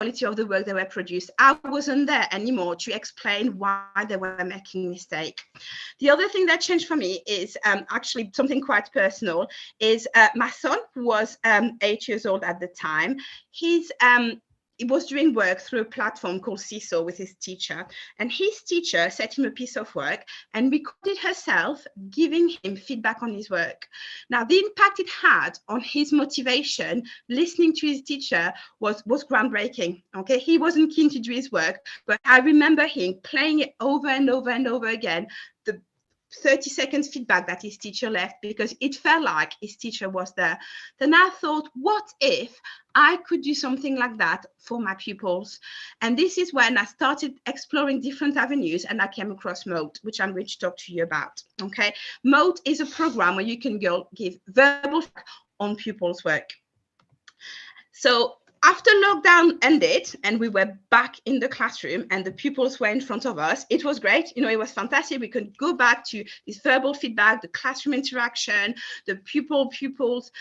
quality of the work that were produced. I wasn't there anymore to explain why they were making mistakes. The other thing that changed for me is actually something quite personal, is my son, who was 8 years old at the time. He was doing work through a platform called CISO with his teacher, and his teacher sent him a piece of work and recorded herself giving him feedback on his work. Now, the impact it had on his motivation, listening to his teacher, was groundbreaking. Okay, he wasn't keen to do his work, but I remember him playing it over and over and over again, the 30 seconds feedback that his teacher left, because it felt like his teacher was there. Then I thought, what if I could do something like that for my pupils? And this is when I started exploring different avenues, and I came across Mote, which I'm going to talk to you about. Okay, Mote is a program where you can go give verbal feedback on pupils' work. So after lockdown ended and we were back in the classroom and the pupils were in front of us, it was great. You know, it was fantastic. We could go back to this verbal feedback, the classroom interaction, the pupils,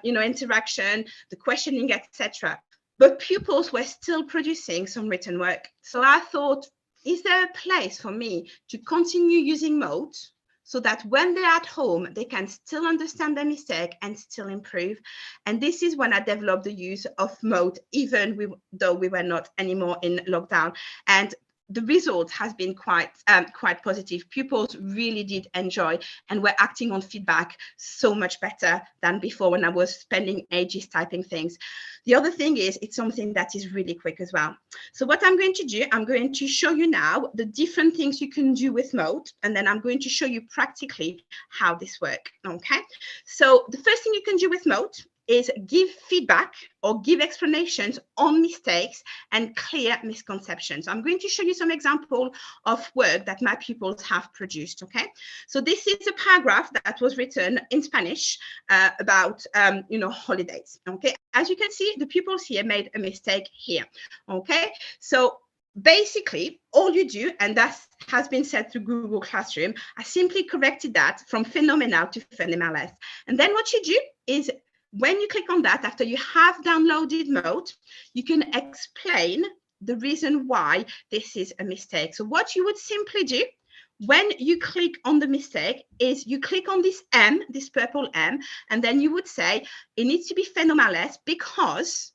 interaction, the questioning, etc. But pupils were still producing some written work. So I thought, is there a place for me to continue using Mote so that when they're at home, they can still understand their mistake and still improve? And this is when I developed the use of Mote, even though we were not anymore in lockdown. And the result has been quite positive. Pupils really did enjoy and were acting on feedback so much better than before when I was spending ages typing things. The other thing is, it's something that is really quick as well. So what I'm going to do, I'm going to show you now the different things you can do with Mote, and then I'm going to show you practically how this works. Okay, so the first thing you can do with Mote is give feedback or give explanations on mistakes and clear misconceptions. I'm going to show you some example of work that my pupils have produced. Okay, so this is a paragraph that was written in Spanish about holidays. Okay, as you can see, the pupils here made a mistake here. Okay, so basically all you do, and that has been said through Google Classroom, I simply corrected that from phenomenal to personalised. And then what you do is, when you click on that, after you have downloaded Mote, you can explain the reason why this is a mistake. So what you would simply do when you click on the mistake is you click on this M, this purple M, and then you would say it needs to be phenomenalised because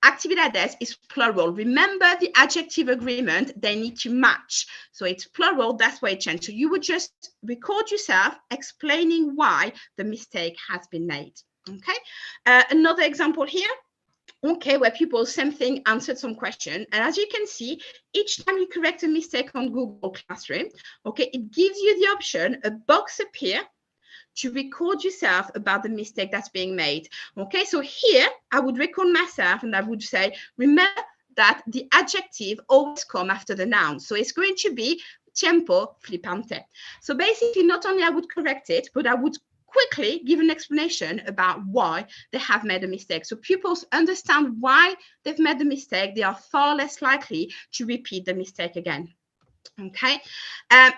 actividades is plural. Remember the adjective agreement, they need to match. So it's plural, that's why it changed. So you would just record yourself explaining why the mistake has been made. Okay, another example here, okay, where people, same thing, answered some question. And as you can see, each time you correct a mistake on Google Classroom, okay, it gives you the option, a box appear to record yourself about the mistake that's being made. Okay, so here I would record myself and I would say, remember that the adjective always comes after the noun. So it's going to be tiempo flipante. So basically, not only I would correct it, but I would quickly give an explanation about why they have made a mistake. So pupils understand why they've made the mistake. They are far less likely to repeat the mistake again. Okay,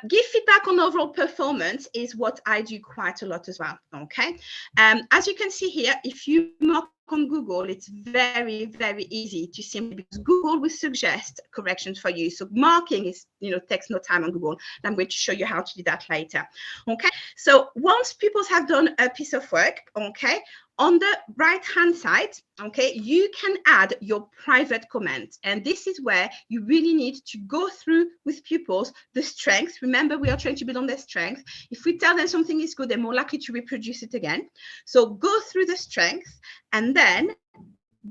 give feedback on overall performance is what I do quite a lot as well. Okay, as you can see here, if you mark on Google, it's very, very easy to simply, because Google will suggest corrections for you. So marking is, takes no time on Google. And I'm going to show you how to do that later. Okay, so once pupils have done a piece of work, okay, on the right-hand side, okay, you can add your private comment. And this is where you really need to go through with pupils the strengths. Remember, we are trying to build on their strengths. If we tell them something is good, they're more likely to reproduce it again. So go through the strengths and then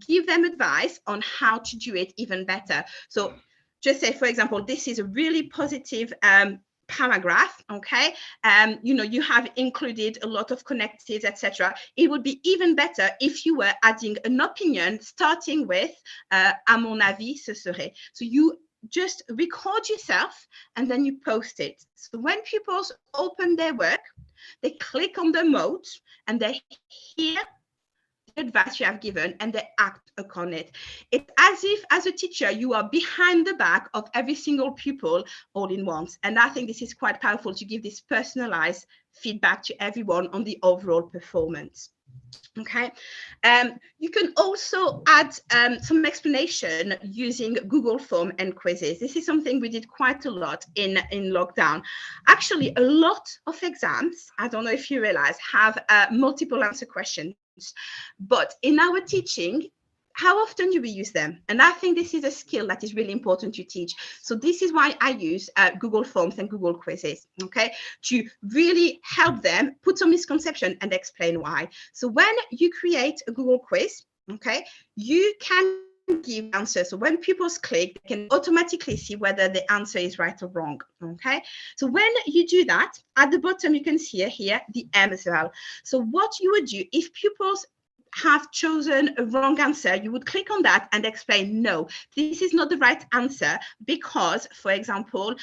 give them advice on how to do it even better. So just say, for example, this is a really positive paragraph, okay, you have included a lot of connectives, etc. It would be even better if you were adding an opinion starting with à mon avis ce serait. So you just record yourself and then you post it. So when pupils open their work, they click on the Mote and they hear advice you have given and they act upon it. It's as if, as a teacher, you are behind the back of every single pupil all in once. And I think this is quite powerful to give this personalized feedback to everyone on the overall performance. Okay, you can also add some explanation using Google Form and quizzes. This is something we did quite a lot in lockdown. Actually, a lot of exams, I don't know if you realize, have multiple answer questions. But in our teaching, how often do we use them? And I think this is a skill that is really important to teach. So this is why I use Google Forms and Google Quizzes, okay, to really help them put some misconception and explain why. So when you create a Google quiz, okay, you can give the answer. So when pupils click, they can automatically see whether the answer is right or wrong, okay? So when you do that, at the bottom, you can see here the M as well. So what you would do if pupils have chosen a wrong answer, you would click on that and explain, no, this is not the right answer because, for example,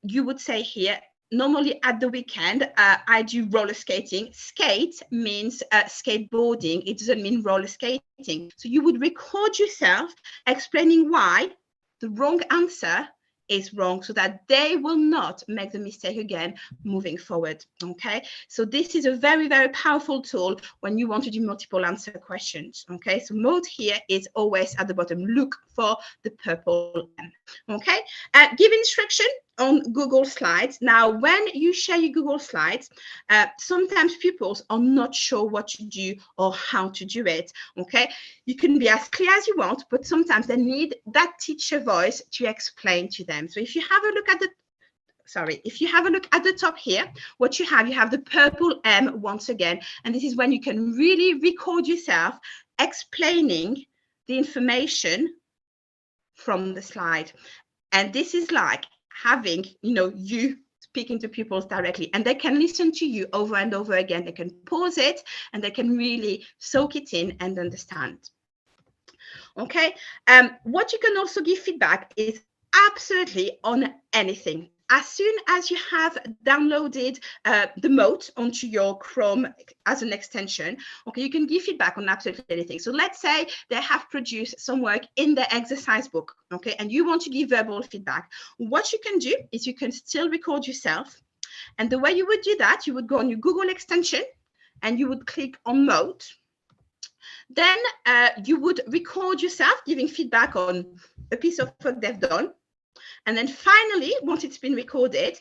you would say here, normally at the weekend, I do roller skating. Skate means skateboarding. It doesn't mean roller skating. So you would record yourself explaining why the wrong answer is wrong so that they will not make the mistake again moving forward. Okay, so this is a very, very powerful tool when you want to do multiple answer questions. Okay, so Mote here is always at the bottom. Look for the purple M. Okay, give instruction on Google Slides. Now, when you share your Google Slides, sometimes pupils are not sure what to do or how to do it. Okay, you can be as clear as you want, but sometimes they need that teacher voice to explain to them. So if you have a look at the top here, what you have the purple M once again, and this is when you can really record yourself explaining the information from the slide. And this is like having, you speaking to pupils directly, and they can listen to you over and over again. They can pause it and they can really soak it in and understand. Okay, what you can also give feedback is absolutely on anything. As soon as you have downloaded the Mote onto your Chrome as an extension, okay, you can give feedback on absolutely anything. So let's say they have produced some work in the exercise book, okay, and you want to give verbal feedback. What you can do is you can still record yourself. And the way you would do that, you would go on your Google extension and you would click on Mote. Then you would record yourself giving feedback on a piece of work they've done. And then finally, once it's been recorded,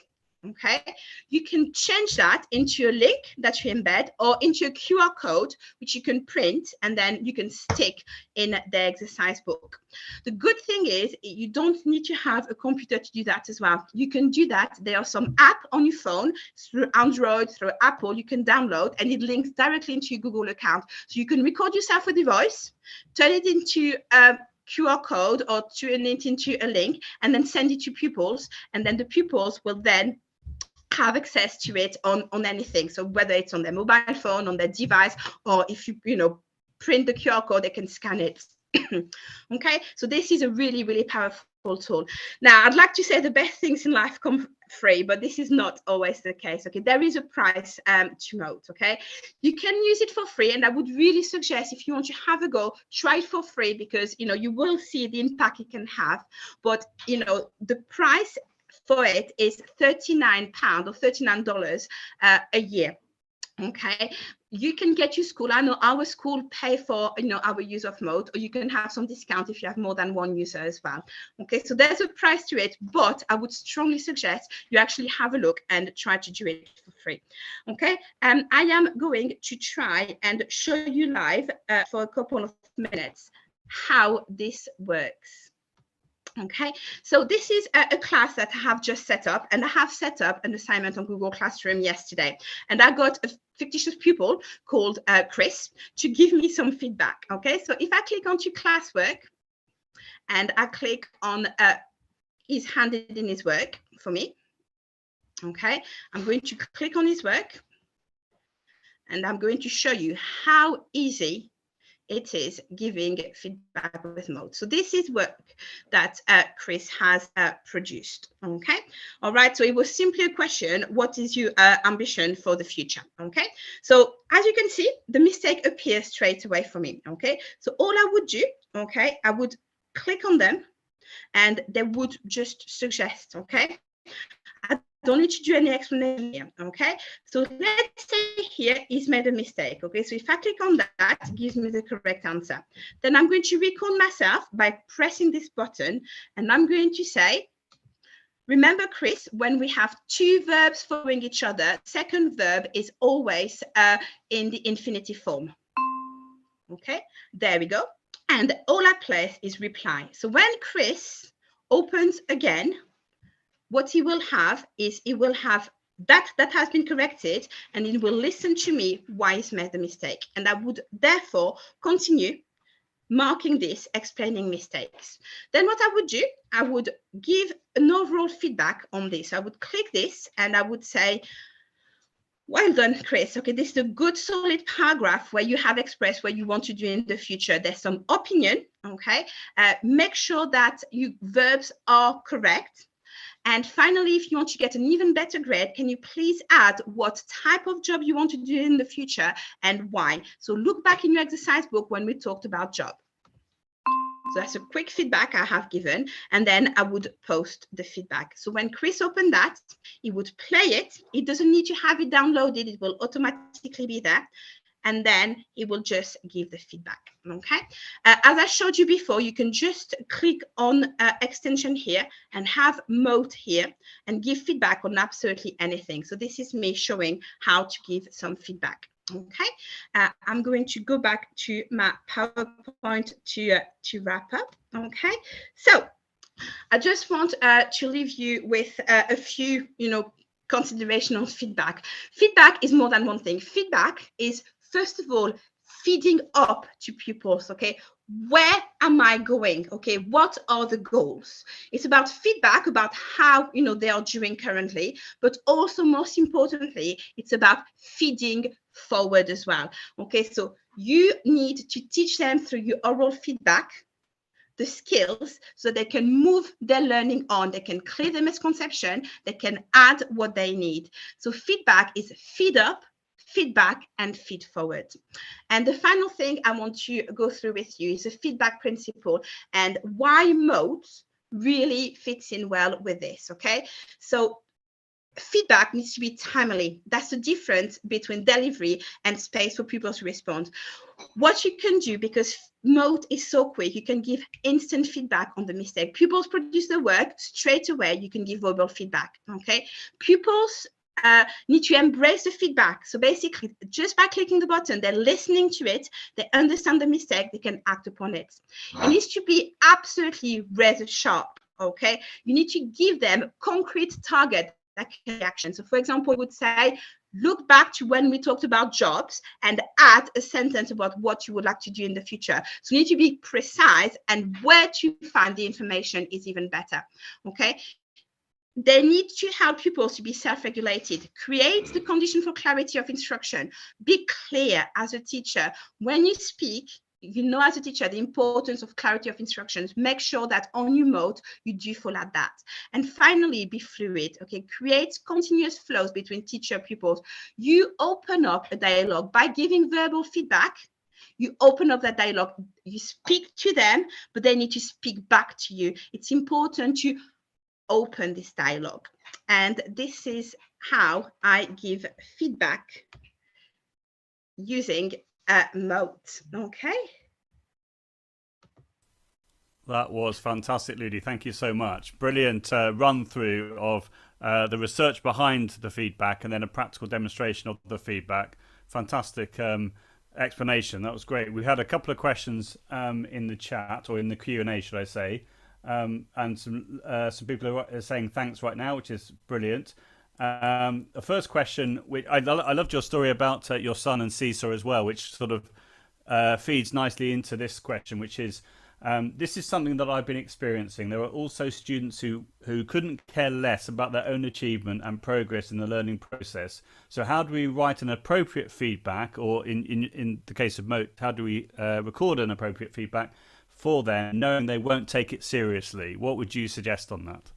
okay, you can change that into a link that you embed or into a QR code, which you can print and then you can stick in the exercise book. The good thing is you don't need to have a computer to do that as well. You can do that. There are some apps on your phone through Android, through Apple, you can download and it links directly into your Google account. So you can record yourself with your voice, turn it into QR code or turn it into a link and then send it to pupils, and then the pupils will then have access to it on anything. So whether it's on their mobile phone, on their device, or if you print the QR code, they can scan it. Okay, so this is a really, really powerful tool. Now, I'd like to say the best things in life come free, but this is not always the case. Okay, there is a price to Mote. Okay, you can use it for free, and I would really suggest if you want to have a go, try it for free because you will see the impact it can have. But the price for it is £39 or $39 a year. Okay, you can get your school. I know our school pay for our use of Mote, or you can have some discount if you have more than one user as well. Okay, so there's a price to it, but I would strongly suggest you actually have a look and try to do it for free. Okay, I am going to try and show you live for a couple of minutes how this works. Okay, so this is a class that I have just set up, and I have set up an assignment on Google Classroom yesterday, and I got a fictitious pupil called Chris to give me some feedback. Okay, so if I click onto classwork and I click on he's handed in his work for me. Okay, I'm going to click on his work and I'm going to show you how easy it is giving feedback with Mote. So this is work that Chris has produced. Okay, all right, so it was simply a question, what is your ambition for the future? Okay, so as you can see, the mistake appears straight away for me. Okay, so all I would do, okay, I would click on them and they would just suggest. Okay, at don't need to do any explanation here, okay? So let's say here he's made a mistake, okay? So if I click on that, it gives me the correct answer. Then I'm going to record myself by pressing this button, and I'm going to say, remember, Chris, when we have two verbs following each other, second verb is always in the infinitive form. Okay, there we go. And all I place is reply. So when Chris opens again, what he will have is he will have that has been corrected, and it will listen to me why he's made the mistake. And I would therefore continue marking this, explaining mistakes. Then what I would do, I would give an overall feedback on this. I would click this and I would say, well done, Chris. Okay, this is a good solid paragraph where you have expressed what you want to do in the future. There's some opinion, okay? Make sure that your verbs are correct. And finally, if you want to get an even better grade, can you please add what type of job you want to do in the future and why? So look back in your exercise book when we talked about job. So that's a quick feedback I have given, and then I would post the feedback. So when Chris opened that, he would play it. He doesn't need to have it downloaded. It will automatically be there. And then he will just give the feedback, okay? As I showed you before, you can just click on extension here and have Mote here and give feedback on absolutely anything. So this is me showing how to give some feedback. Okay, I'm going to go back to my PowerPoint to wrap up. Okay, so I just want to leave you with a few, consideration on feedback. Feedback is more than one thing. Feedback is, first of all, feeding up to pupils. Okay, where am I going? Okay, what are the goals? It's about feedback about how they are doing currently, but also most importantly, it's about feeding forward as well. Okay, so you need to teach them through your oral feedback the skills so they can move their learning on, they can clear the misconception, they can add what they need. So feedback is feed up, feedback, and feed forward. And the final thing I want to go through with you is the feedback principle and why Mote really fits in well with this, okay? So feedback needs to be timely. That's the difference between delivery and space for people to respond. What you can do, because Mote is so quick, you can give instant feedback on the mistake. Pupils produce the work straight away, you can give verbal feedback, okay? Pupils need to embrace the feedback. So basically, just by clicking the button, they're listening to it, they understand the mistake, they can act upon it. It needs to be absolutely razor sharp, okay? You need to give them concrete target action. So for example, I would say, look back to when we talked about jobs and add a sentence about what you would like to do in the future. So you need to be precise, and where to find the information is even better, okay? They need to help pupils to be self-regulated, create the condition for clarity of instruction, be clear as a teacher. When you speak, as a teacher, the importance of clarity of instructions. Make sure that on your Mote, you do follow that. And finally, be fluid, okay? Create continuous flows between teacher and pupils. You open up a dialogue by giving verbal feedback. You open up that dialogue, you speak to them, but they need to speak back to you. It's important to open this dialogue. And this is how I give feedback using Mote, okay? That was fantastic, Ludi. Thank you so much. Brilliant run through of the research behind the feedback and then a practical demonstration of the feedback. Fantastic explanation. That was great. We had a couple of questions in the chat, or in the Q&A, should I say, and some people are saying thanks right now, which is brilliant. The first question, I loved your story about your son and Seesaw as well, which sort of feeds nicely into this question, which is, this is something that I've been experiencing. There are also students who couldn't care less about their own achievement and progress in the learning process. So how do we write an appropriate feedback, or in the case of Mote, how do we record an appropriate feedback for them, knowing they won't take it seriously? What would you suggest on that?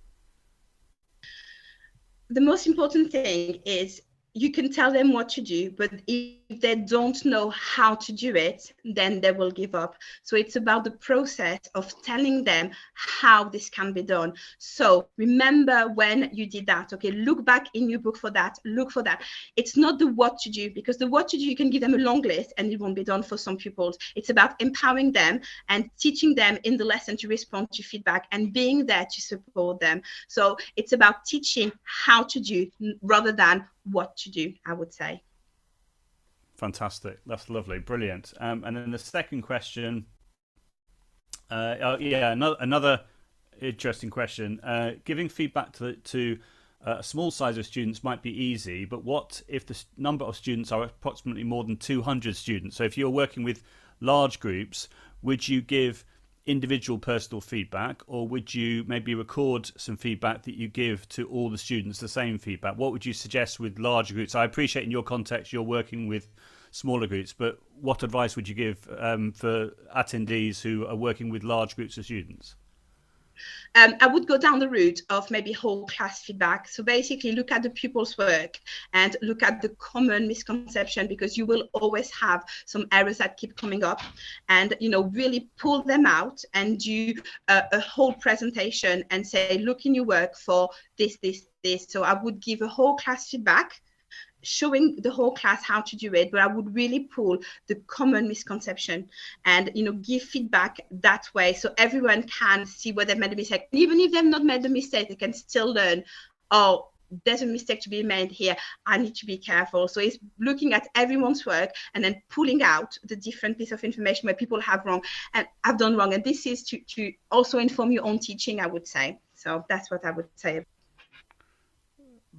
The most important thing is you can tell them what to do, but if they don't know how to do it, then they will give up. So it's about the process of telling them how this can be done. So remember when you did that, okay, look back in your book for that, look for that. It's not the what to do, because the what to do, you can give them a long list and it won't be done for some pupils. It's about empowering them and teaching them in the lesson to respond to feedback and being there to support them. So it's about teaching how to do rather than what to do, I would say. Fantastic. That's lovely. Brilliant. And then the second question, another interesting question. Giving feedback to a small size of students might be easy, but what if the number of students are approximately more than 200 students? So if you're working with large groups, would you give individual personal feedback, or would you maybe record some feedback that you give to all the students, the same feedback? What would you suggest with larger groups? I appreciate in your context you're working with smaller groups, but what advice would you give for attendees who are working with large groups of students? I would go down the route of maybe whole class feedback. So basically look at the pupils' work and look at the common misconception, because you will always have some errors that keep coming up, and, you know, really pull them out and do a whole presentation and say, look in your work for this, this, this. So I would give a whole class feedback, showing the whole class how to do it, but I would really pull the common misconception and, you know, give feedback that way, so everyone can see where they've made a mistake. Even if they've not made the mistake, they can still learn, oh, there's a mistake to be made here, I need to be careful. So it's looking at everyone's work and then pulling out the different piece of information where people have wrong and have done wrong. And this is to also inform your own teaching, I would say. So that's what I would say.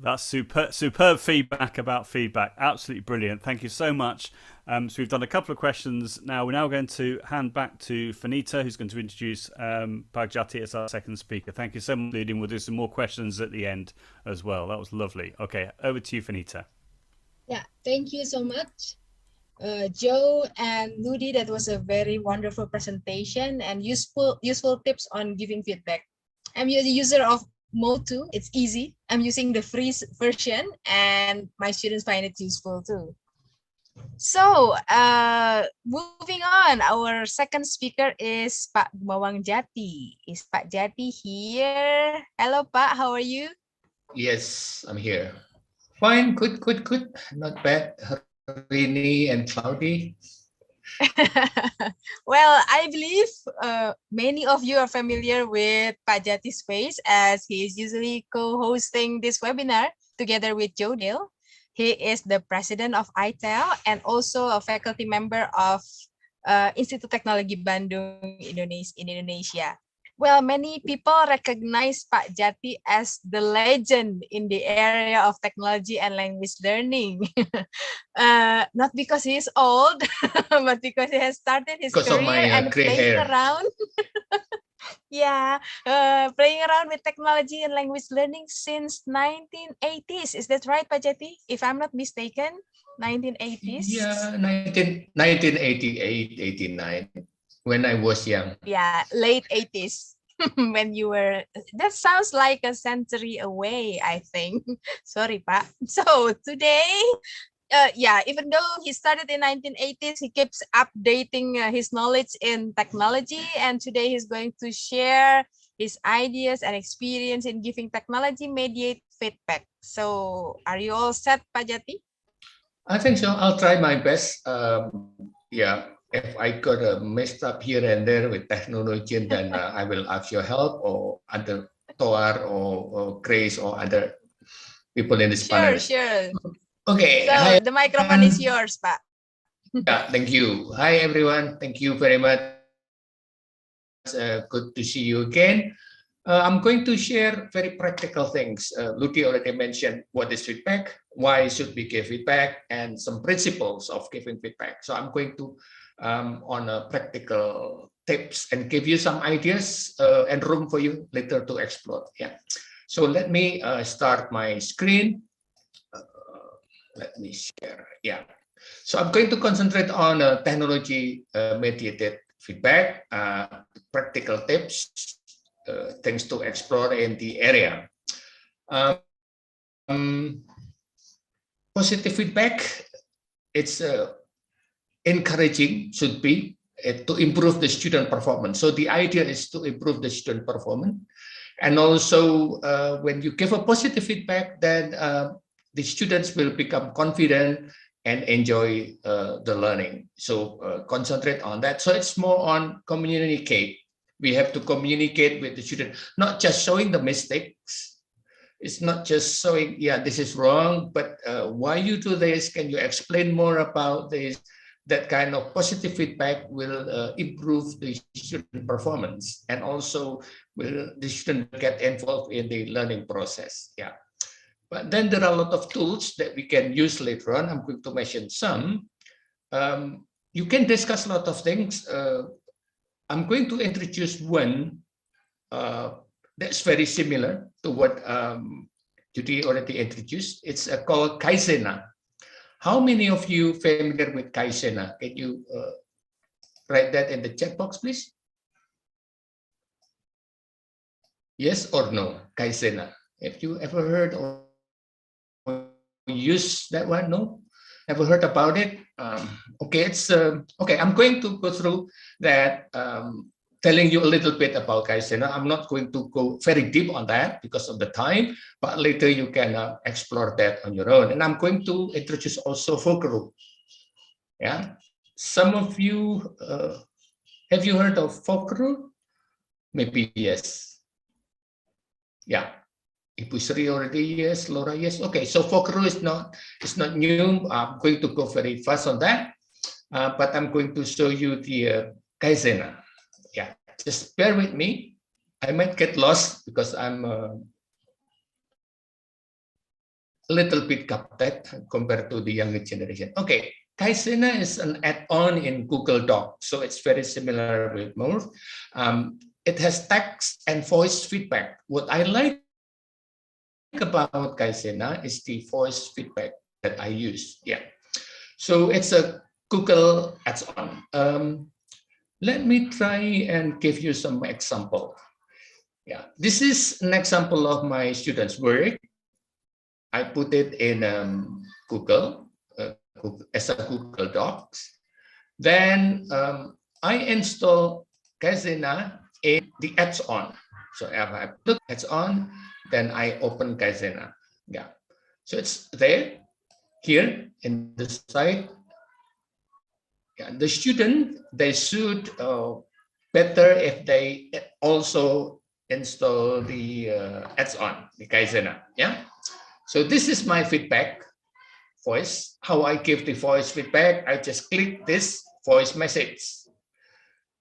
That's superb feedback about feedback. Absolutely brilliant. Thank you so much. So we've done a couple of questions. We're now going to hand back to Fanita, who's going to introduce Pagjati as our second speaker. Thank you so much, Ludi. We'll do some more questions at the end as well. That was lovely. Okay, over to you, Fanita. Yeah, thank you so much, Joe and Ludi. That was a very wonderful presentation and useful tips on giving feedback. I'm a user of Mote. It's easy. I'm using the free version and my students find it useful too. So moving on, our second speaker is Pak Bawang Jati. Is Pak Jati here? Hello, Pak. How are you? Yes, I'm here. Fine, good. Not bad. Rainy and cloudy. Well, I believe many of you are familiar with Pak Jati's face, as he is usually co-hosting this webinar together with Joe Dale. He is the president of iTELL and also a faculty member of Institut Teknologi Bandung in Indonesia. Well, many people recognize Pak Jati as the legend in the area of technology and language learning. Not because he is old, but because he has started his career and playing around. Yeah, playing around with technology and language learning since 1980s. Is that right, Pak Jati? If I'm not mistaken, 1980s? Yeah, 1988, 89. When I was young. Yeah, late 80s. When you were, that sounds like a century away, I think. Sorry, Pak. So today, even though he started in 1980s, he keeps updating his knowledge in technology. And today he's going to share his ideas and experience in giving technology mediate feedback. So are you all set, Pak Jati? I think so. I'll try my best. If I got messed up here and there with technology, then I will ask your help, or other Toar or Grace or other people in this panel. Sure. Okay. So hi, the microphone is yours, Pak. Yeah, thank you. Hi, everyone. Thank you very much. Good to see you again. I'm going to share very practical things. Ludi already mentioned what is feedback, why should we give feedback, and some principles of giving feedback. So I'm going to on practical tips and give you some ideas and room for you later to explore. Yeah. So let me start my screen. Let me share. Yeah. So I'm going to concentrate on technology mediated feedback, practical tips, things to explore in the area. positive feedback, it's encouraging, should be to improve the student performance. So the idea is to improve the student performance. And also when you give a positive feedback, then the students will become confident and enjoy the learning. So concentrate on that. So it's more on communicate. We have to communicate with the student, not just showing the mistakes. It's not just showing, yeah, this is wrong, but why you do this? Can you explain more about this? That kind of positive feedback will improve the student performance, and also will the student get involved in the learning process. Yeah. But then there are a lot of tools that we can use later on. I'm going to mention some. You can discuss a lot of things. I'm going to introduce one that's very similar to what Judy already introduced. It's called Kaizena. How many of you familiar with Kaizena? Can you write that in the chat box, please? Yes or no, Kaizena? Have you ever heard or used that one? No? Ever heard about it? Okay, it's okay. I'm going to go through that, telling you a little bit about Kaizena. I'm not going to go very deep on that because of the time, but later you can explore that on your own. And I'm going to introduce also Fokeru. Yeah, some of you have you heard of Fokeru? Maybe yes. Yeah. Ibu Sri already, yes. Laura, yes. Okay, so Fokeru is not new. I'm going to go very fast on that, but I'm going to show you the Kaizena. Yeah, just bear with me. I might get lost because I'm a little bit captured compared to the younger generation. Okay, Kaizena is an add-on in Google Docs, so it's very similar with Mote. It has text and voice feedback. What I like about Kaizena is the voice feedback that I use. Yeah, so it's a Google add-on. Let me try and give you some example. Yeah, this is an example of my students' work. I put it in Google as a Google Docs. Then I install Kaizena in the add-on. So if I put add-on, then I open Kaizena. Yeah, so it's there here in the site. Yeah, the student, they should better if they also install the add-on, the Kaizena. Yeah, so this is my feedback voice. How I give the voice feedback, I just click this voice message.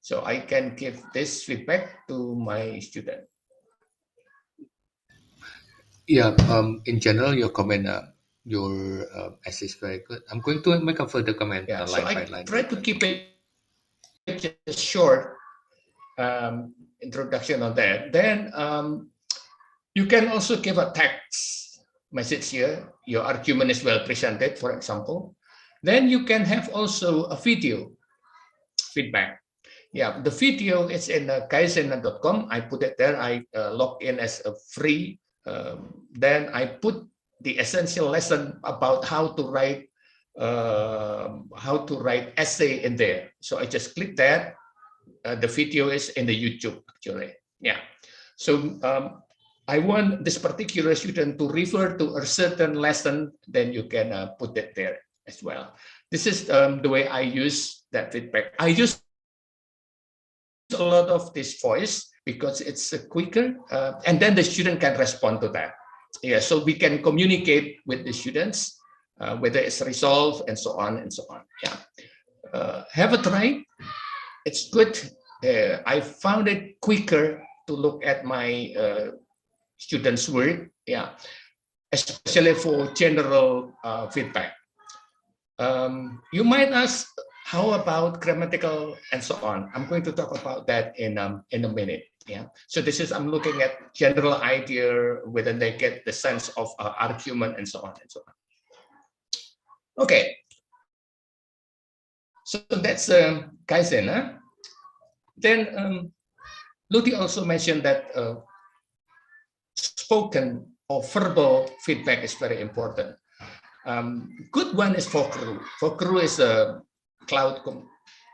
So I can give this feedback to my student. Yeah, in general, your comment, your essay is very good. I'm going to make a further comment. Yeah, so I try to keep it just short introduction on that. Then you can also give a text message here. Your argument is well presented, for example. Then you can have also a video feedback. Yeah, the video is in kaizena.com. I put it there. I log in as a free. Then I put the essential lesson about how to write essay in there. So I just click that. The video is in the YouTube actually. Yeah. So I want this particular student to refer to a certain lesson. Then you can put it there as well. This is the way I use that feedback. I use a lot of this voice because it's quicker, and then the student can respond to that. Yeah, so we can communicate with the students, whether it's resolved and so on and so on. Yeah, have a try. It's good. I found it quicker to look at my students' work. Yeah, especially for general feedback. You might ask, how about grammatical and so on? I'm going to talk about that in a minute. Yeah. So this is, I'm looking at general idea, whether they get the sense of argument and so on and so on. Okay. So that's Kaizena. Then Ludi also mentioned that spoken or verbal feedback is very important. Good one is for crew. For crew is a cloud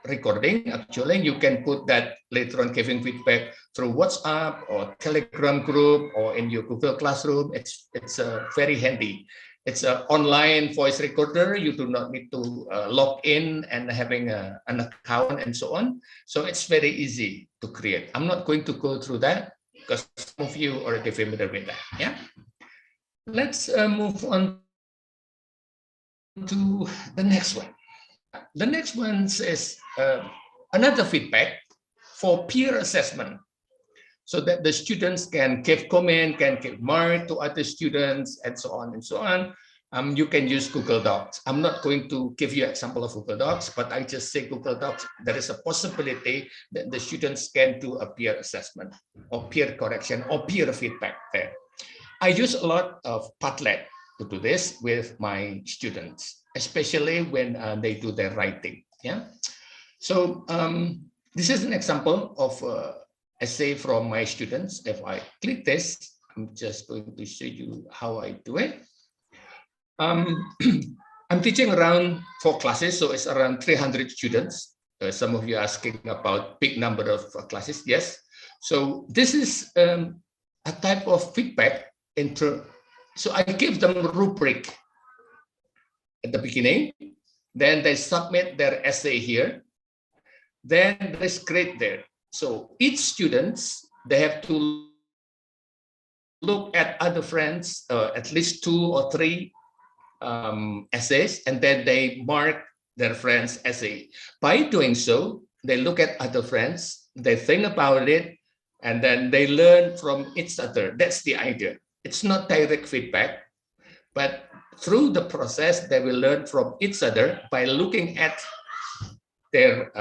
recording. Actually, you can put that later on, giving feedback through WhatsApp or Telegram group or in your Google Classroom. It's very handy. It's an online voice recorder. You do not need to log in and having an account and so on. So it's very easy to create. I'm not going to go through that because some of you are already familiar with that. Yeah. Let's move on to the next one. The next one is another feedback for peer assessment, so that the students can give comment, can give mark to other students, and so on and so on. You can use Google Docs. I'm not going to give you an example of Google Docs, but I just say Google Docs. There is a possibility that the students can do a peer assessment or peer correction or peer feedback there. I use a lot of Padlet to do this with my students, especially when they do their writing. Yeah. So this is an example of essay from my students. If I click this, I'm just going to show you how I do it. I'm teaching around 4 classes, so it's around 300 students. Some of you are asking about big number of classes. Yes. So this is a type of feedback. So I give them a rubric at the beginning, then they submit their essay here, then there's grade there. So each students, they have to look at other friends, at least 2 or 3 essays, and then they mark their friend's essay. By doing so, they look at other friends, they think about it, and then they learn from each other. That's the idea. It's not direct feedback, but through the process, they will learn from each other by looking at their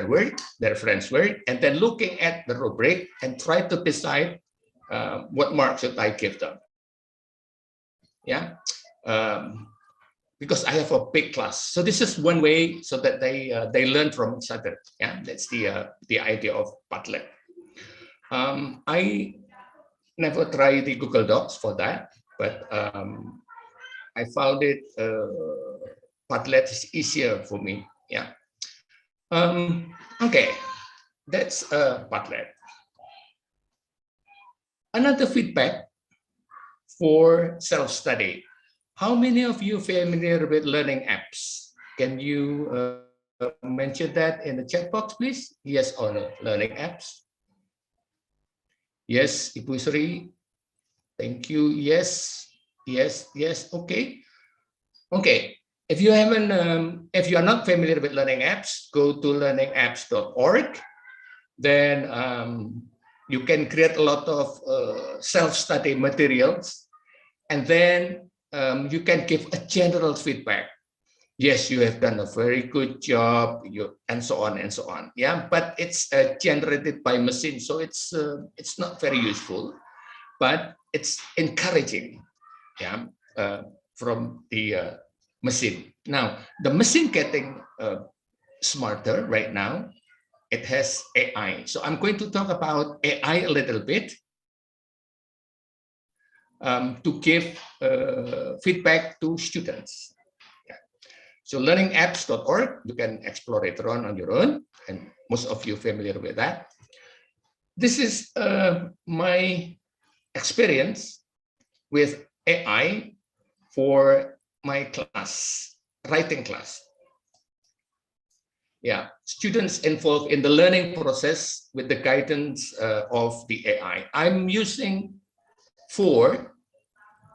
work, their friends' work, and then looking at the rubric and try to decide what mark should I give them. Yeah, because I have a big class, so this is one way so that they learn from each other. Yeah, that's the idea of Padlet. I never tried the Google Docs for that, but I found it Padlet is easier for me. Yeah. Okay, that's Padlet. Another feedback for self-study. How many of you familiar with learning apps? Can you mention that in the chat box, please? Yes or no? Learning apps. Yes, Ibu Sri. Thank you. Yes, yes, yes. Okay, okay. If you haven't, if you are not familiar with learning apps, go to learningapps.org. Then you can create a lot of self-study materials, and then you can give a general feedback. Yes, you have done a very good job, and so on and so on. Yeah, but it's generated by machine, so it's not very useful, but it's encouraging. Yeah, from the machine. Now the machine getting smarter right now. It has AI, so I'm going to talk about AI a little bit to give feedback to students. So learningapps.org, you can explore it on your own, and most of you familiar with that. This is my experience with AI for my class, writing class. Yeah, students involved in the learning process with the guidance of the AI. I'm using 4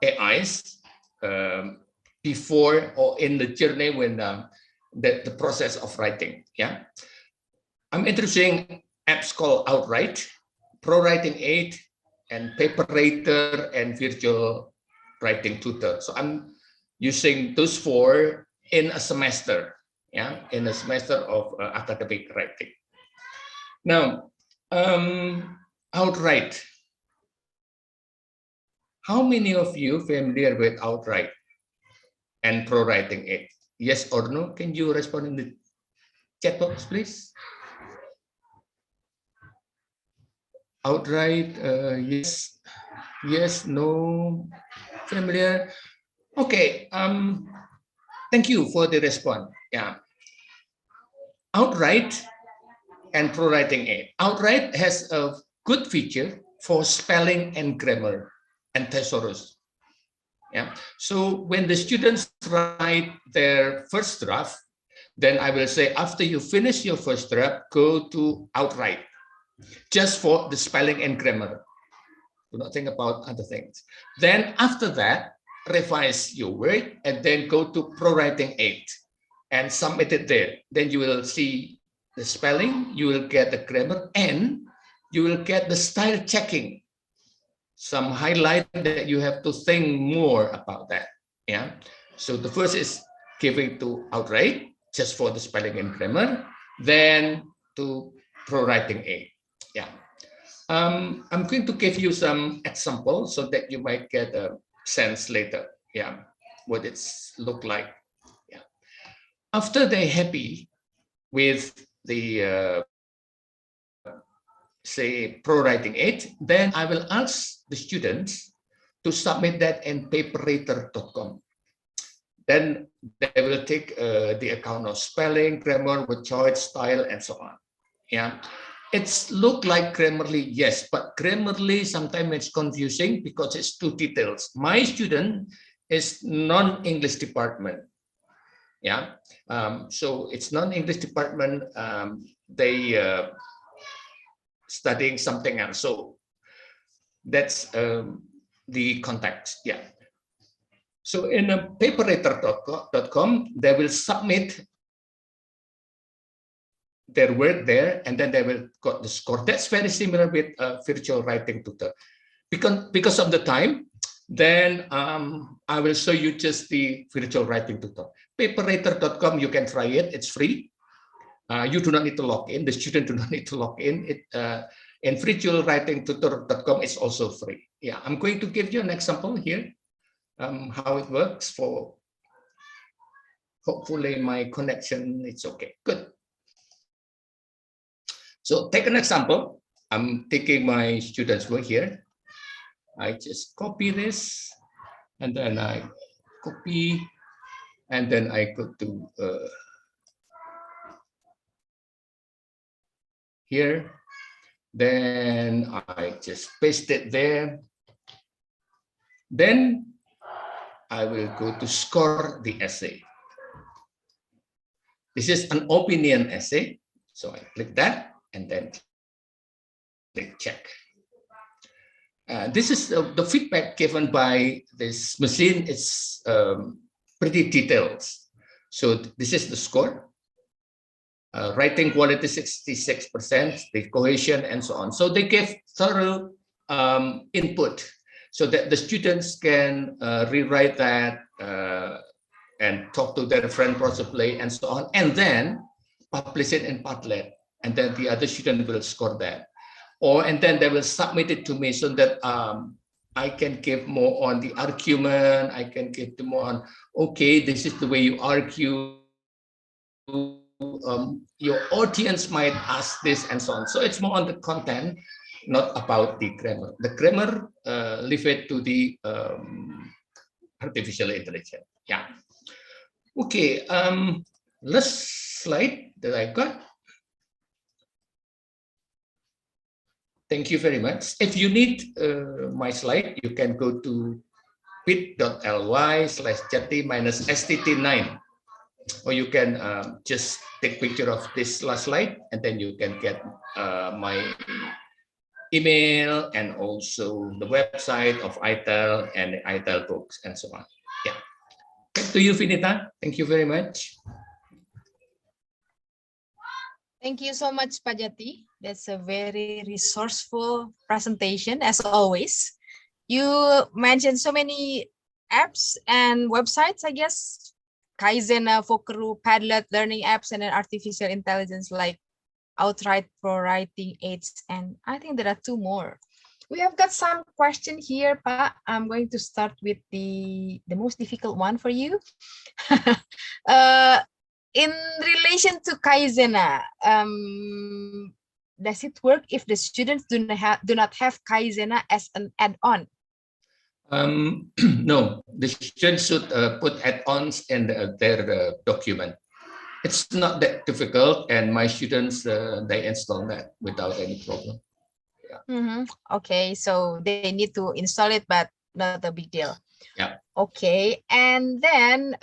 AIs before or in the journey when the process of writing. Yeah, I'm introducing apps called Outright, Pro Writing Aid, and Paper Writer, and Virtual Writing Tutor. So I'm using those 4 in a semester. Yeah, in a semester of academic writing. Now, Outright. How many of you familiar with Outright and Pro Writing Aid? Yes or no? Can you respond in the chat box, please? Outright, yes, yes, no, familiar. Okay. Thank you for the response. Yeah. Outright and pro-writing aid. Outright has a good feature for spelling and grammar and thesaurus. Yeah. So when the students write their first draft, then I will say, after you finish your first draft, go to Outright, just for the spelling and grammar. Do not think about other things. Then after that, revise your work and then go to Pro-Writing Aid and submit it there. Then you will see the spelling, you will get the grammar, and you will get the style checking. Some highlight that you have to think more about that. Yeah. So the first is giving to Outright, just for the spelling and grammar, then to Pro-Writing Aid. Yeah. I'm going to give you some examples so that you might get a sense later. Yeah, what it's look like. Yeah. After they're happy with the say pro-writing aid, then I will ask the students to submit that in paperwriter.com. Then they will take the account of spelling, grammar, word choice, style, and so on. Yeah, it's look like Grammarly, yes, but Grammarly sometimes it's confusing because it's too details. My student is non-English department. Yeah, so it's non-English department. They studying something else. So that's the context. Yeah. So in a paperwriter.com, they will submit their work there, and then they will got the score. That's very similar with virtual writing tutor. Because of the time, then I will show you just the virtual writing tutor. Paperwriter.com, you can try it. It's free. You do not need to log in. The student do not need to log in. And virtualwritingtutor.com is also free. Yeah, I'm going to give you an example here, how it works. For hopefully my connection, it's okay. Good. So take an example. I'm taking my students' work here. I just copy this, and then I copy, and then I go to here. Then I just paste it there. Then I will go to score the essay. This is an opinion essay. So I click that and then click check. This is the feedback given by this machine. It's pretty detailed. So this is the score. Writing quality 66%, the cohesion, and so on. So they give thorough input so that the students can rewrite that and talk to their friend possibly, and so on, and then publish it in Padlet, and then the other student will score that. And then they will submit it to me so that I can give more on the argument. I can give more on, okay, this is the way you argue. Your audience might ask this, and so on. So it's more on the content, not about the grammar. The grammar, leave it to the artificial intelligence. Yeah. Okay. Last slide that I got. Thank you very much. If you need my slide, you can go to bit.ly/jati-stt9. Or you can just take picture of this last slide, and then you can get my email and also the website of iTELL and the iTELL books and so on. Yeah. Back to you, Vinita. Thank you very much. Thank you so much, Pak Jati. That's a very resourceful presentation, as always. You mentioned so many apps and websites, I guess. Kaizen, Fokeru, Padlet, learning apps, and then artificial intelligence like Outright, pro-writing aids, and I think there are two more. We have got some question here, Pak. I'm going to start with the most difficult one for you. In relation to Kaizen, does it work if the students do not have Kaizen as an add-on? No, the students should put add-ons in their document. It's not that difficult, and my students they install that without any problem. Okay, so they need to install it, but not a big deal. Yeah. Okay, and then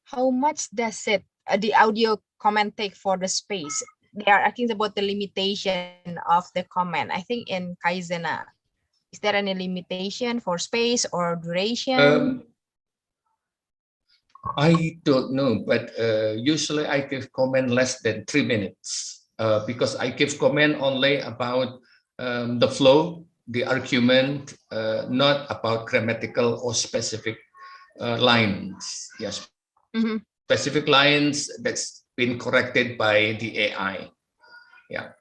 how much does it the audio comment take for the space? They are asking about the limitation of the comment. I think in Kaizen, is there any limitation for space or duration? I don't know, but usually I give comment less than 3 minutes because I give comment only about the flow, the argument, not about grammatical or specific lines. Yes, specific lines that's been corrected by the AI. Yeah.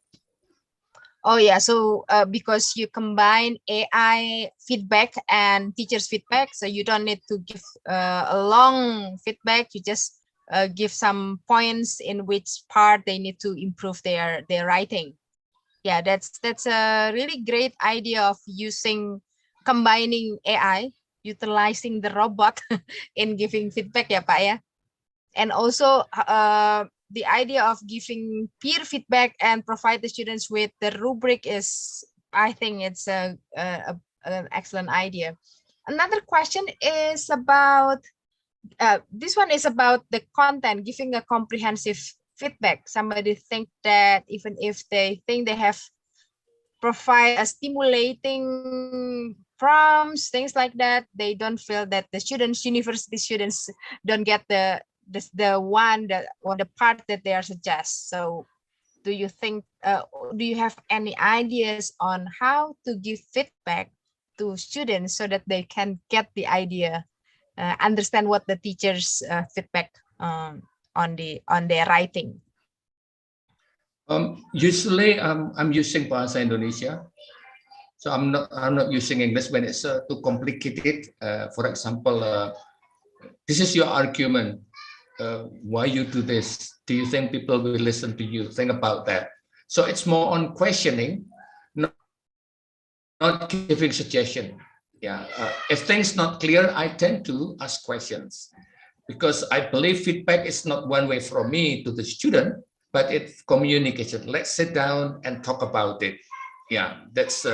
Oh yeah, so because you combine AI feedback and teachers feedback, so you don't need to give a long feedback. You just give some points in which part they need to improve their writing. Yeah, that's a really great idea of combining AI, utilizing the robot in giving feedback, ya Pak ya. And also the idea of giving peer feedback and provide the students with the rubric is, I think it's an excellent idea. Another question is about, this one is about the content, giving a comprehensive feedback. Somebody think that even if they think they have provide a stimulating prompts, things like that, they don't feel that the students, university students, don't get the one that or the part that they are suggest. So do you think do you have any ideas on how to give feedback to students so that they can get the idea, understand what the teachers feedback on their writing? Usually I'm using Bahasa Indonesia. So I'm not using English when it's too complicated. For example, this is your argument. Why you do this? Do you think people will listen to you? Think about that. So it's more on questioning, not giving suggestion. Yeah. If things not clear, I tend to ask questions because I believe feedback is not one way from me to the student, but it's communication. Let's sit down and talk about it. Yeah, that's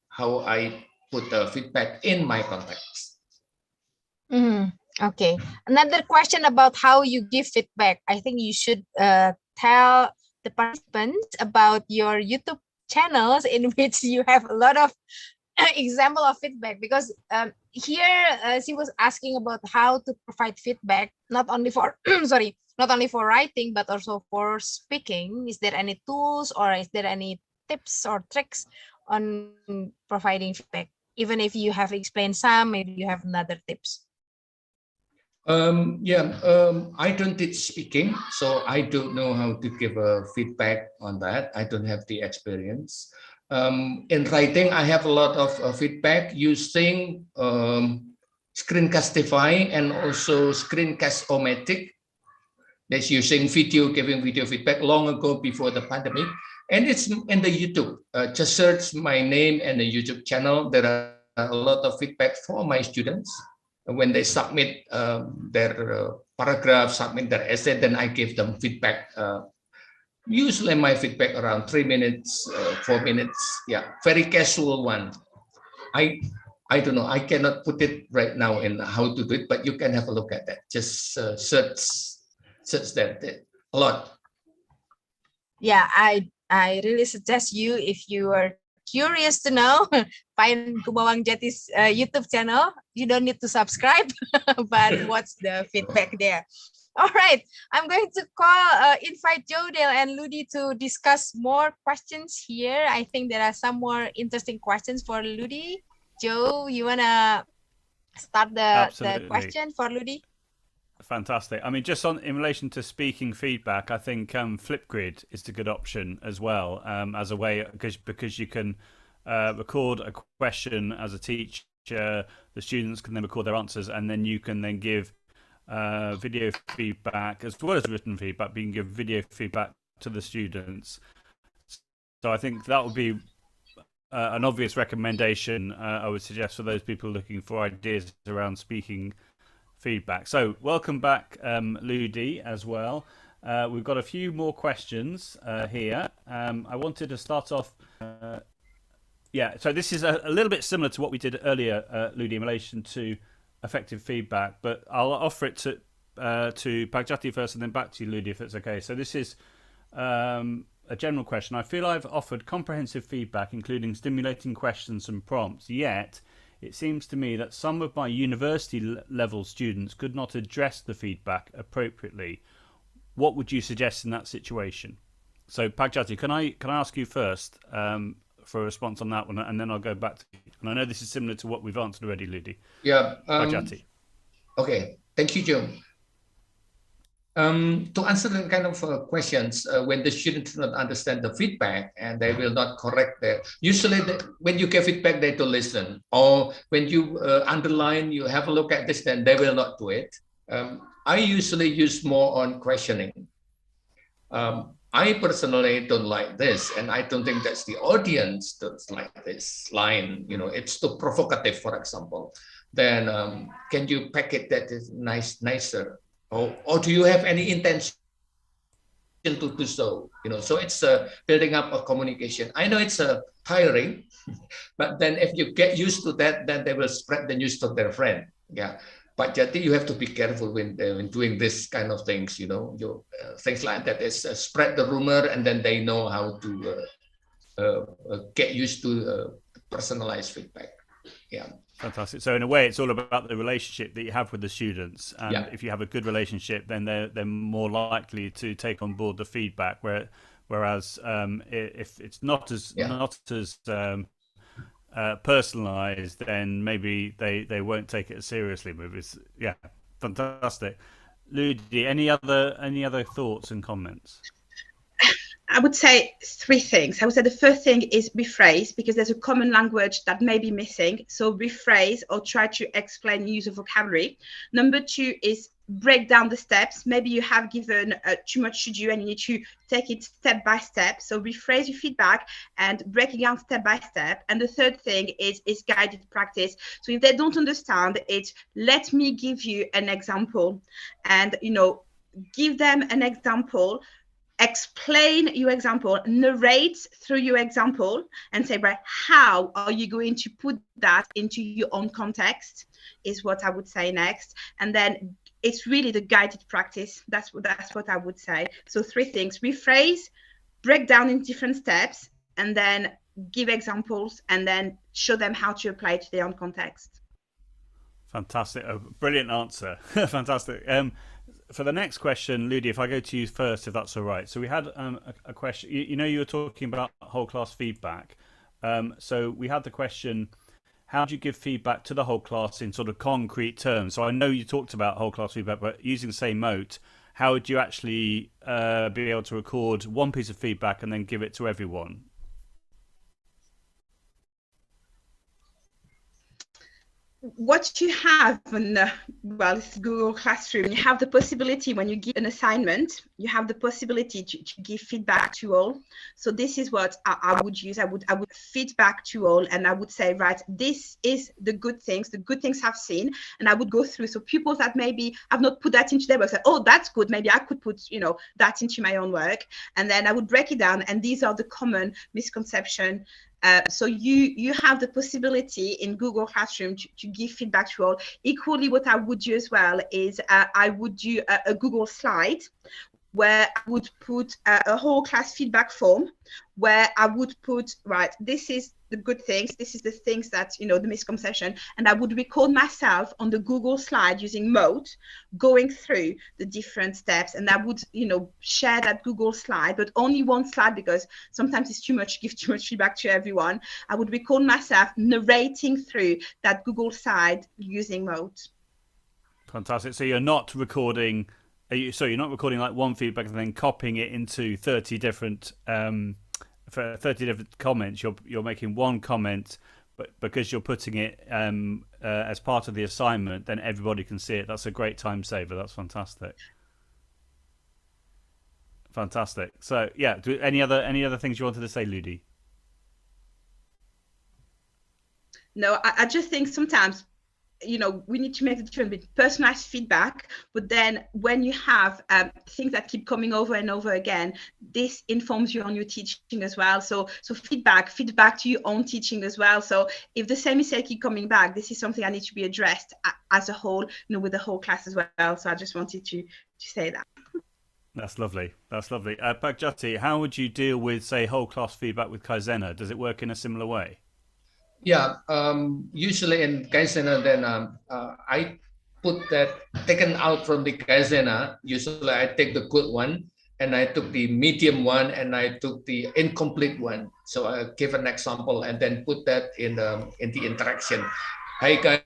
how I put the feedback in my context. Okay. Another question about how you give feedback. I think you should tell the participants about your YouTube channels in which you have a lot of example of feedback, because here she was asking about how to provide feedback, not only for sorry, not only for writing but also for speaking. Is there any tools or is there any tips or tricks on providing feedback? Even if you have explained some, maybe you have another tips. I don't teach speaking, so I don't know how to give a feedback on that. I don't have the experience. In writing, I have a lot of feedback using Screencastify and also Screencast-O-Matic. That's using video, giving video feedback long ago before the pandemic. And it's in the YouTube. Just search my name and the YouTube channel. There are a lot of feedback for my students. When they submit their paragraph, submit their essay, then I give them feedback. Usually my feedback around 3 minutes, 4 minutes. Yeah, very casual one. I don't know. I cannot put it right now in how to do it, but you can have a look at that. Just search that a lot. Yeah, I really suggest you, if you are curious to know, find Kumawang Jati's YouTube channel. You don't need to subscribe, but watch the feedback there. All right, I'm going to invite Jodel and Ludi to discuss more questions here. I think there are some more interesting questions for Ludi. Joe, you wanna start the question for Ludi? Fantastic. I mean, just in relation to speaking feedback, I think Flipgrid is a good option as well, as a way, because you can record a question as a teacher, the students can then record their answers, and then you can then give video feedback as well as written feedback, but you can give video feedback to the students. So I think that would be an obvious recommendation I would suggest for those people looking for ideas around speaking feedback. So welcome back, Ludi, as well. We've got a few more questions here. I wanted to start off. So this is a little bit similar to what we did earlier, Ludi, in relation to effective feedback, but I'll offer it to Pagjati first and then back to you, Ludi, if it's okay. So this is a general question. I feel I've offered comprehensive feedback, including stimulating questions and prompts, yet it seems to me that some of my university level students could not address the feedback appropriately. What would you suggest in that situation? So Pagjati, can I ask you first for a response on that one, and then I'll go back to you. And I know this is similar to what we've answered already, Ludi. Yeah. Pagjati. Okay. Thank you, Joe. To answer the kind of questions, when the students do not understand the feedback and they will not correct that, usually when you give feedback, they don't listen. Or when you underline, you have a look at this, then they will not do it. I usually use more on questioning. I personally don't like this, and I don't think that's the audience that's like this line. You know, it's too provocative, for example. Then can you pack it that is nicer? Or do you have any intention to do so? You know, so it's building up a communication. I know it's tiring, but then if you get used to that, then they will spread the news to their friend. Yeah, but Jati, you have to be careful when doing this kind of things. You know, things like that is spread the rumor, and then they know how to get used to personalized feedback. Yeah. Fantastic. So in a way, it's all about the relationship that you have with the students, and if you have a good relationship, then they're more likely to take on board the feedback. Whereas if it's not as personalized, then maybe they won't take it as seriously. Fantastic. Ludi, any other thoughts and comments? I would say three things. I would say the first thing is rephrase, because there's a common language that may be missing. So rephrase or try to explain use of vocabulary. Number two is break down the steps. Maybe you have given too much to do and you need to take it step by step. So rephrase your feedback and break it down step by step. And the third thing is guided practice. So if they don't understand it, let me give you an example, and give them an example. Explain your example, narrate through your example, and say, right, how are you going to put that into your own context, is what I would say next. And then it's really the guided practice. That's what I would say. So three things: rephrase, break down in different steps, and then give examples, and then show them how to apply it to their own context. Fantastic. Brilliant answer. Fantastic. For the next question, Ludi, if I go to you first, if that's all right. So we had a question. You were talking about whole class feedback. So we had the question, how do you give feedback to the whole class in sort of concrete terms? So I know you talked about whole class feedback, but using, say, Mote, how would you actually be able to record one piece of feedback and then give it to everyone? What you have in it's Google Classroom, you have the possibility, when you give an assignment, you have the possibility to give feedback to all. So this is what I would use. I would feedback to all, and I would say, right, this is the good things I've seen, and I would go through. So pupils that maybe have not put that into their work say, oh, that's good, maybe I could put that into my own work. And then I would break it down, and these are the common misconceptions. So you have the possibility in Google Classroom to give feedback to all. Equally, what I would do as well is I would do a Google slide where I would put a whole class feedback form, where I would put, right, this is the good things, this is the things that, the misconception, and I would record myself on the Google slide using Mote, going through the different steps, and I would, share that Google slide, but only one slide, because sometimes it's too much, give too much feedback to everyone. I would record myself narrating through that Google slide using Mote. Fantastic. So you're not recording... you're not recording like one feedback and then copying it into 30 different for 30 different comments. You're making one comment, but because you're putting it as part of the assignment, then everybody can see it. That's a great time saver. That's fantastic. Fantastic. So yeah, any other things you wanted to say, Ludi? No, I just think sometimes, we need to make the difference between personalized feedback, but then when you have things that keep coming over and over again, this informs you on your teaching as well. So feedback to your own teaching as well. So if the same mistake keep coming back, this is something I need to be addressed as a whole, with the whole class as well. So I just wanted to say that. That's lovely. Pagjati, how would you deal with, say, whole class feedback with Kaizena? Does it work in a similar way? Yeah, usually in Kaizena, then I put that taken out from the Kaizena. Usually I take the good one and I took the medium one and I took the incomplete one. So I give an example and then put that in the interaction. Hey guys,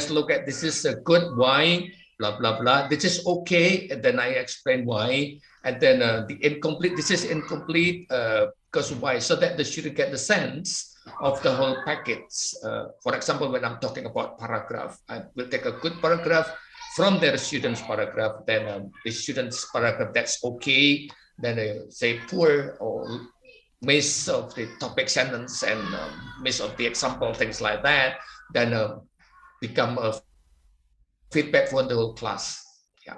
look at this is a good why, blah blah blah. This is okay, and then I explain why, and then the incomplete. This is incomplete because why? So that the student get the sense of the whole package. For example, when I'm talking about paragraph, I will take a good paragraph from their student's paragraph, then the student's paragraph that's okay, then they say poor or miss of the topic sentence and miss of the example, things like that, then become a feedback for the whole class. Yeah.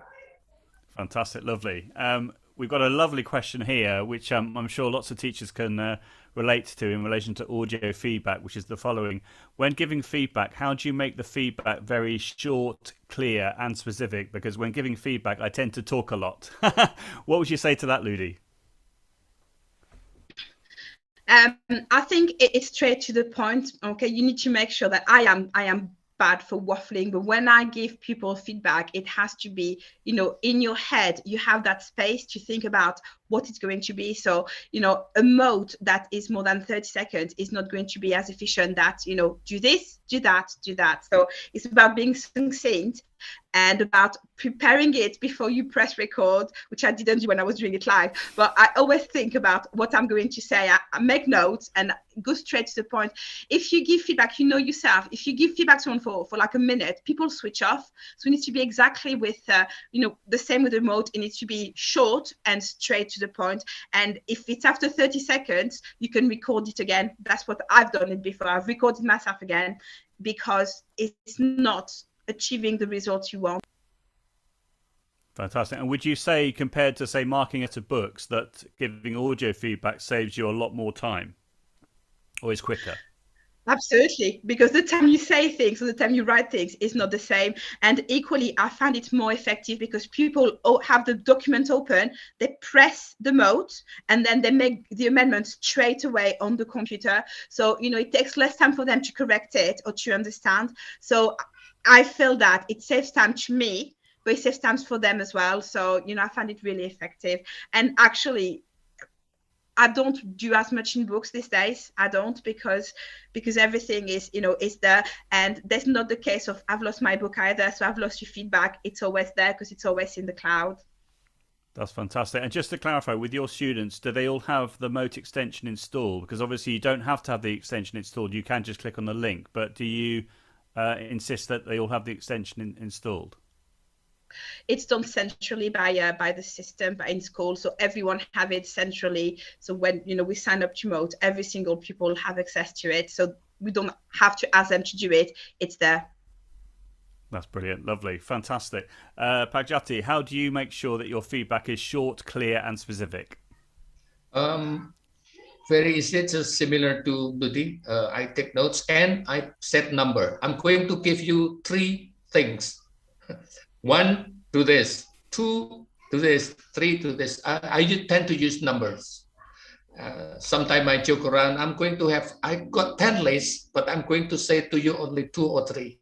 Fantastic, lovely. We've got a lovely question here, which I'm sure lots of teachers can relate to in relation to audio feedback, which is the following. When giving feedback, how do you make the feedback very short, clear and specific? Because when giving feedback, I tend to talk a lot. What would you say to that, Ludi? I think it's straight to the point. Okay, you need to make sure that I am bad for waffling, but when I give people feedback, it has to be, in your head, you have that space to think about what it's going to be. So, a Mote that is more than 30 seconds is not going to be as efficient that, do this, do that, do that. So it's about being succinct and about preparing it before you press record, which I didn't do when I was doing it live. But I always think about what I'm going to say. I make notes and go straight to the point. If you give feedback, yourself, if you give feedback to someone for like a minute, people switch off. So it needs to be exactly with, the same with the Mote. It needs to be short and straight to the point. And if it's after 30 seconds, you can record it again. That's what I've done it before. I've recorded myself again because it's not achieving the results you want. Fantastic. And would you say, compared to, say, marking it to books, that giving audio feedback saves you a lot more time or is quicker? Absolutely, because the time you say things or the time you write things is not the same. And equally, I find it more effective because people have the document open, they press the Mote, and then they make the amendments straight away on the computer. So, it takes less time for them to correct it or to understand. So I feel that it saves time to me, but it saves time for them as well. So, I find it really effective. And actually, I don't do as much in books these days. I don't because everything is, is there. And that's not the case of I've lost my book either. So I've lost your feedback. It's always there because it's always in the cloud. That's fantastic. And just to clarify, with your students, do they all have the Mote extension installed? Because obviously you don't have to have the extension installed. You can just click on the link. But do you insist that they all have the extension installed? It's done centrally by the system, in school, so everyone have it centrally. So when we sign up to Mote, every single pupil have access to it. So we don't have to ask them to do it. It's there. That's brilliant, lovely, fantastic. Pagjati, how do you make sure that your feedback is short, clear, and specific? Very easy, it's just similar to Ludi. I take notes and I set number. I'm going to give you 3 things. 1, do this. 2, do this. 3, do this. I tend to use numbers. Sometimes I joke around. I got 10 lists, but I'm going to say to you only 2 or 3.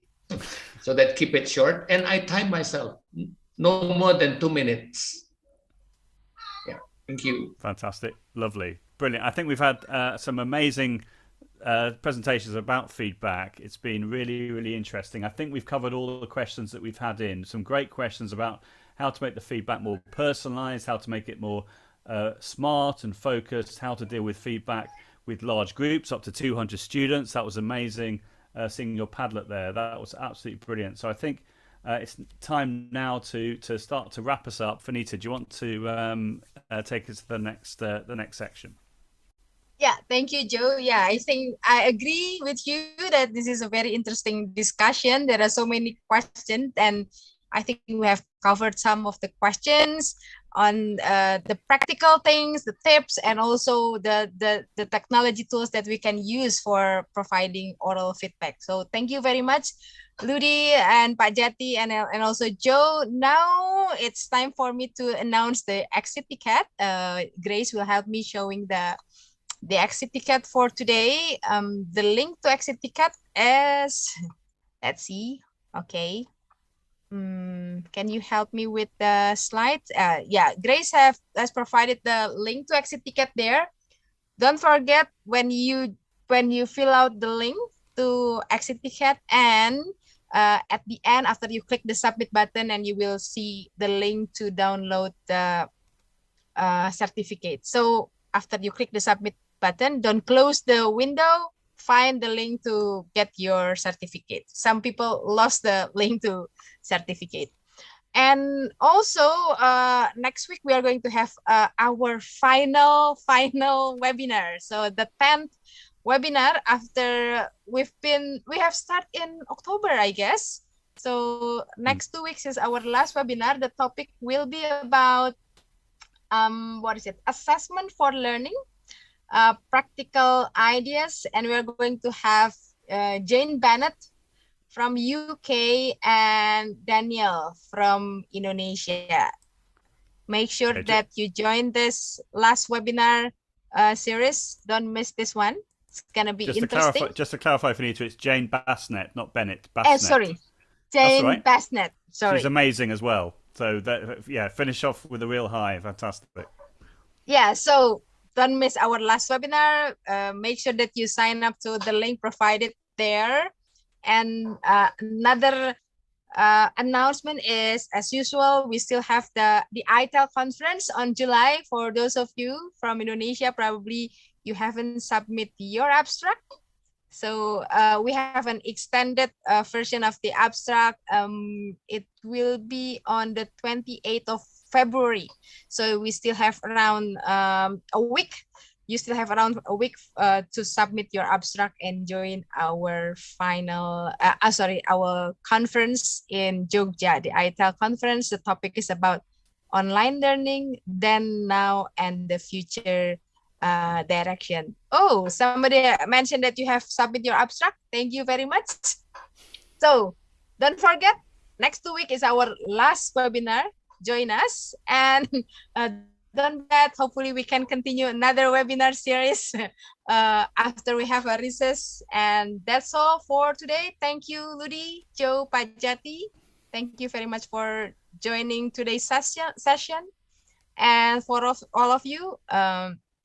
So that keep it short. And I time myself. No more than 2 minutes. Yeah, thank you. Fantastic, lovely, brilliant. I think we've had some amazing presentations about feedback. It's been really, really interesting. I think we've covered all the questions that we've had in. Some great questions about how to make the feedback more personalized, how to make it more smart and focused, how to deal with feedback with large groups up to 200 students. That was amazing, seeing your Padlet there. That was absolutely brilliant. So I think it's time now to start to wrap us up. Finita, do you want to take us to the next section? Yeah, thank you, Joe. Yeah, I think I agree with you that this is a very interesting discussion. There are so many questions, and I think we have covered some of the questions on the practical things, the tips, and also the technology tools that we can use for providing oral feedback. So thank you very much, Ludi and Pak Jati, and also Joe. Now it's time for me to announce the exit ticket. Grace will help me showing the exit ticket for today. The link to exit ticket is, let's see. Okay. Can you help me with the slides? Yeah, Grace has provided the link to exit ticket there. Don't forget when you fill out the link to exit ticket, and at the end, after you click the submit button, and you will see the link to download the certificate. So after you click the submit button, don't close the window, find the link to get your certificate. Some people lost the link to certificate. And also next week we are going to have our final webinar. So the 10th webinar after we have started in October, I guess. So next 2 weeks is our last webinar. The topic will be about what is it? Assessment for learning, practical ideas, and we're going to have Jane Bennett from UK and Daniel from Indonesia. Make sure that you join this last webinar series. Don't miss this one. It's gonna be interesting. Just to clarify, Finita, it's Jane Bassnett, not Bennett. Bassnett. Sorry, Jane right. Bassnett. Sorry. She's amazing as well. So that, yeah, finish off with a real high. Fantastic. Yeah, so don't miss our last webinar. Make sure that you sign up to the link provided there. And another announcement is, as usual, we still have the iTELL conference on July. For those of you from Indonesia, probably you haven't submitted your abstract. So we have an extended version of the abstract. It will be on the 28th of February. So we still have around a week. You still have around a week to submit your abstract and join our our conference in Jogja, the iTELL conference. The topic is about online learning, then, now, and the future direction. Oh, somebody mentioned that you have submitted your abstract. Thank you very much. So don't forget, next 2 weeks is our last webinar. Join us, and don't forget, hopefully we can continue another webinar series after we have a recess. And that's all for today. Thank you, Ludi, Joe, Pak Jati. Thank you very much for joining today's session. And for all of you,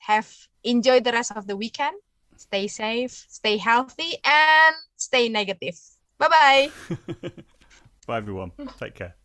have enjoyed the rest of the weekend. Stay safe, stay healthy, and stay negative. Bye-bye. Bye, everyone. Take care.